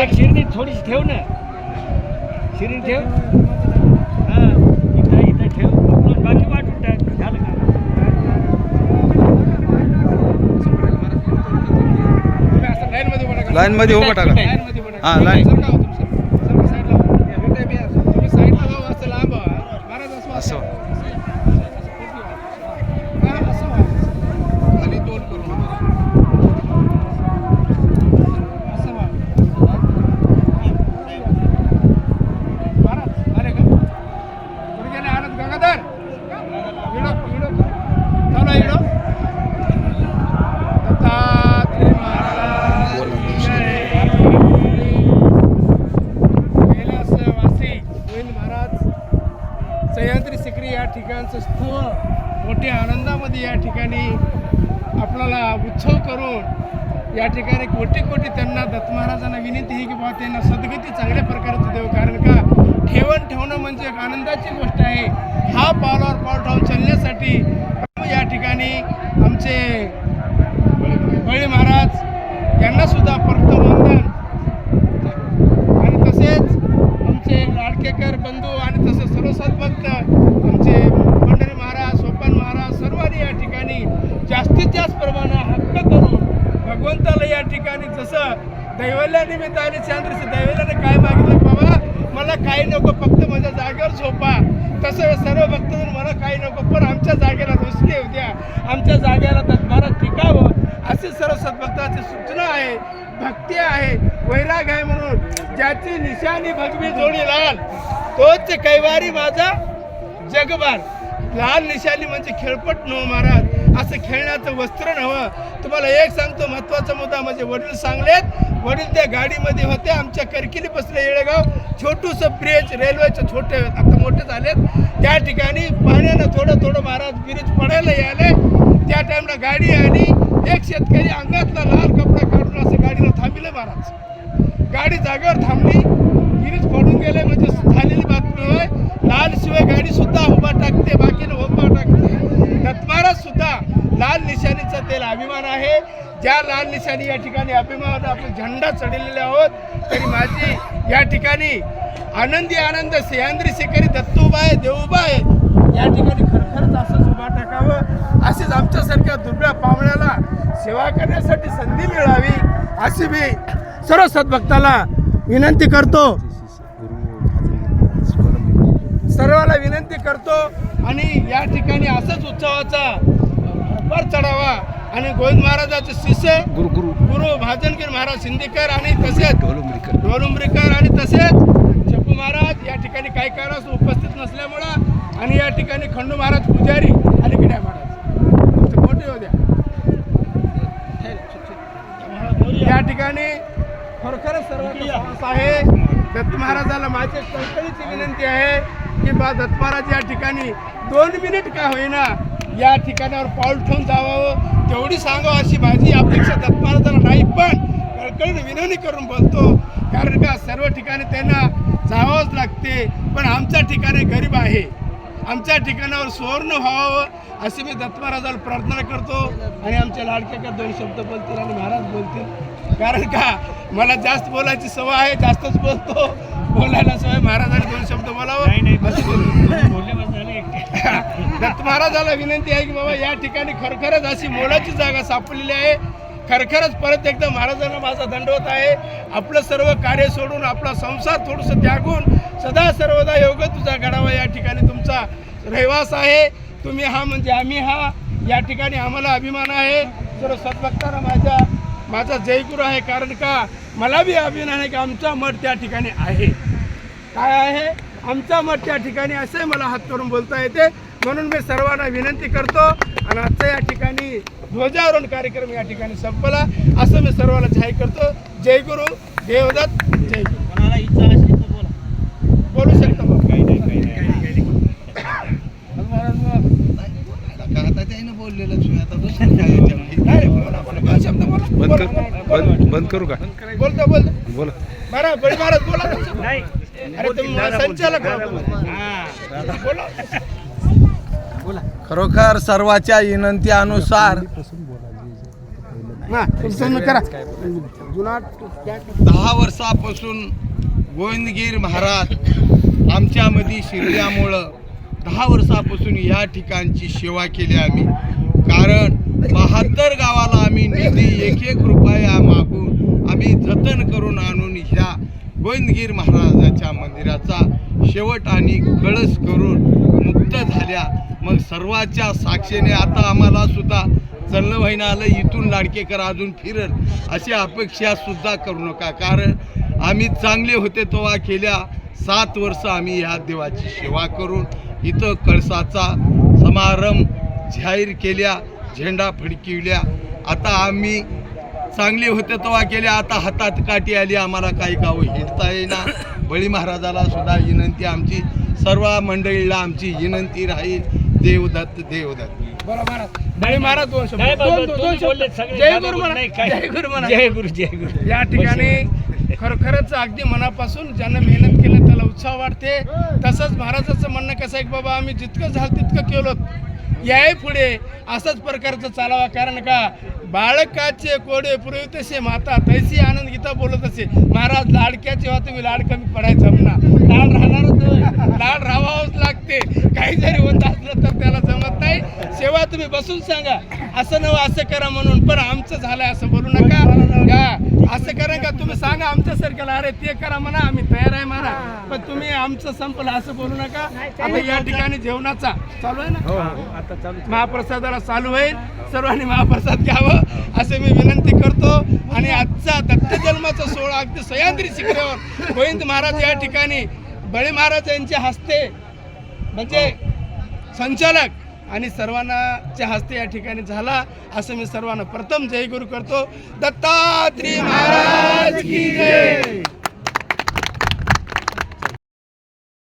एक शिरणी थोडीशी ठेव ना, शिरणी ठेव. हा इथं ठेव, बाकी वाटून टाक. झालं का? लाईन मध्ये उभा टाका. हा लाईन असं सह्याद्री शिखरी या ठिकाणचं स्थळ मोठ्या आनंदामध्ये या ठिकाणी आपल्याला उत्सव करून या ठिकाणी कोटी कोटी त्यांना दत्त महाराजांना विनंती आहे की बाबा त्यांना सद्गती चांगल्या प्रकारचं देव. कारण का ठेवणं म्हणजे एक आनंदाची गोष्ट आहे. हा पावलावर पाऊल ठेवून चालण्यासाठी या ठिकाणी आमचे बळी महाराज यांना सुद्धा प्रथम वंदन आणि तसेच आमचे लाडकेकर बंधू आणि तसेच सर्व सद्भक्त आमचे पंढरी महाराज, सोपान महाराज सर्वांनी या ठिकाणी जास्तीत जास्त प्रमाणात हक्क करून भगवंताला या ठिकाणी जसं दैवल्यानिमित्ताने चंद्रचे दैवल्याने काय मागितलं, बाबा मला काही नको फक्त माझ्या जागेवर झोपा, तसं सर्व भक्तजन मला काही नको पण आमच्या जागेला रोशनी येऊ द्या, आमच्या जागेला तत्मारात टिकावं अशी सर्व सद्भक्ताची सूचना आहे, भक्ती आहे, वैराग आहे. म्हणून ज्याची निशाणी भगवी जोडी लाल तोच कैवारी माझा जगबार. लाल निशाणी म्हणजे खेळपट नव महाराज, असं खेळण्याचं वस्त्र नव्हं. तुम्हाला एक सांगतो महत्त्वाचा मुद्दा म्हणजे वडील सांगलेत, वडील त्या गाडीमध्ये होते आमच्या करकिली बसले येळेगाव, छोटूसं ब्रिज रेल्वेचं छोटे आता मोठे झालेत त्या ठिकाणी पाण्यानं थोडं थोडं महाराज ब्रिज पडायला यायले. त्या टाईमला गाडी आणि एक शेतकरी अंगातला लाल कपडा काढून असं गाडीला थांबले महाराज. गाडी जागेवर थांबली, ब्रिज पडून गेले म्हणजे झालेली बातमी होय. लाल शिवाय गाडी सुद्धा उभा टाकते, बाकीनं उभा टाकते. दत्तमाराज सुद्धा लाल निशाणीचा तेल अभिमान आहे. ज्या लाल निशाणी या ठिकाणी अभिमान आपण झेंडा चढलेले आहोत तरी माझी या ठिकाणी आनंदी आनंद सह्याद्री शिखरी दत्तूबाई देऊबाई या ठिकाणी खरखरच असंच उभा टाकावं, असेच आमच्यासारख्या दुर्बळ पाहुण्याला सेवा करण्यासाठी संधी मिळावी अशी मी सर्व सद्भक्ताला विनंती करतो, सर्वाला विनंती करतो. आणि या ठिकाणी असंच उत्सवाचा वर चढावा आणि गोविंद महाराजाचे शिष्य गुरु भाजनगीर महाराज सिंदीकर आणि तसेच ढोलुंबरीकर आणि तसेच चप्पू महाराज या ठिकाणी काही कारणास उपस्थित नसल्यामुळं आणि या ठिकाणी खंडू महाराज पुजारी आणि गिड्या महाराज मोठे होत्या या ठिकाणी खरोखरच सर्व आहे. दत्त महाराजाला माझी कळकळीची विनंती आहे की बा दत्त महाराज या ठिकाणी 2 मिनिट का होईना या ठिकाणावर पाऊल ठेवून जावावं तेवढी सांगावं अशी माझी अपेक्षा दत्त महाराजांना नाही, पण कळकळीने विनंती करून बोलतो. कारण का सर्व ठिकाणी त्यांना जावंच लागते, पण आमच्या ठिकाणी गरीब आहे, आमच्या ठिकाणावर सुवर्ण व्हावं अशी मी दत्त महाराजाला प्रार्थना करतो. आणि आमच्या लाडक्याकडे 2 शब्द बोलतील आणि महाराज बोलतील. कारण का मला जास्त बोलायची सवय आहे, जास्तच बोलतो, बोलायला सवय. महाराजांनी 2 शब्द बोलावं. दत्त महाराजाला विनंती आहे की बाबा या ठिकाणी खरखरच अशी मोलाची जागा सापडलेली आहे. खरखरच परत एकदा महाराजांना माझा दंडवत आहे. आपलं सर्व कार्य सोडून आपला संसार थोडंसं त्यागून सदा सर्वदा योग तुझा घडावा या ठिकाणी तुमचा रहिवास आहे. तुम्ही हा म्हणजे आम्ही हा, या ठिकाणी आम्हाला अभिमान आहे. सर्व सद्भक्तांना माझा जयगुरु आहे. कारण का मला बी अभिमान आहे की आमचा मठ त्या ठिकाणी आहे. काय आहे आमचा मठ त्या ठिकाणी असे मला हात करून बोलता येते. म्हणून मी सर्वांना विनंती करतो आणि आजचा या ठिकाणी ध्वजारोहण कार्यक्रम या ठिकाणी संपला असं मी सर्वांना जाहीर करतो. जय गुरु देवदत्त. जय गुरु. कोणाला इच्छा असेल तर बोला, बोलू शकता बघ. काही नाही बंद करू का? बोलतो बोला महाराज, बळी महाराज बोला. नाही. अरे तुम्ही संचालक खरोखर सर्वाच्या विनंती अनुसार हा, तुम्ही करा जुना 10 वर्षापासून गोविंदगीर महाराज आमच्यामध्ये शिरल्यामुळं 10 वर्षापासून या ठिकाणची सेवा केली आम्ही. कारण 72 गावाला आम्ही निधी 1-1 रुपया मागून आम्ही जतन करून आणून ह्या गोविंदगीर महाराजाच्या मंदिराचा शेवट आणि कळस करून मुक्त झाल्या. मग सर्वाच्या साक्षीने आता आम्हाला सुद्धा चलणं व्हायला आलं, इथून लाडकेकर अजून फिरल अशी अपेक्षा सुद्धा करू नका. कारण आम्ही चांगले होते तेव्हा गेल्या 7 वर्ष आम्ही ह्या देवाची सेवा करून इथं कळसाचा समारंभ जाहीर केल्या, झेंडा फडकिवल्या. आता आम्ही चांगले होते तेव्हा केल्या, आता हातात काठी आली, आम्हाला काही गाव हिंडता येईना. बळी महाराजाला सुद्धा विनंती, आमची सर्व मंडळीला आमची विनंती राहील. देवदत्त देवदत्त. बोला महाराज. बळी महाराज दोन शब्द. नाही बाबा, दोन तुम्ही शब्द. बोलले सगळे. जय गुरु म्हणा. नाही, काय? जय गुरु म्हणा. जय गुरु जय गुरु. या ठिकाणी खरोखरच अगदी मनापासून ज्यांना मेहनत केलं त्याला उत्साह वाटते. तसंच महाराजाचं म्हणणं कसं आहे की बाबा आम्ही जितकं झालं तितकं केलो, याही पुढे असाच प्रकारचं चालावा. कारण का बाळकाचे कोडे पुरवी तसे माता तैसी आनंद गीता बोलत असे. महाराज लाडक्याचे व्हा तुम्ही, लाड कमी पडायचं म्हणा. लाड राहणारच होय. लाड राहावंच लागते. काही जरी होत असलं तर त्याला जमत नाही. सेवा तुम्ही बसून सांगा असं नव असं करा म्हणून, पण आमचं झालंय असं बोलू नका. का असं करा का तुम्ही सांगा आमच्यासारख्याला अरे ते करा म्हणा, आम्ही तयार आहे म्हणा, पण तुम्ही आमचं संपलं असं बोलू नका. आता या ठिकाणी जेवणाचा चालू आहे ना, आता चालू. महाप्रसादाला चालू होईल. सर्वांनी महाप्रसाद घ्यावं असे मी विनंती करतो. आणि आजचा दत्तजन्माचा सोहळा अगदी सह्याद्री शिखरावर गोविंद महाराज या ठिकाणी बळी महाराज यांच्या हस्ते म्हणजे संचालक आणि सर्वांच्या हस्ते या ठिकाणी झाला. असं मी सर्वांना प्रथम जय गुरु करतो. दत्तात्रय महाराज की जय.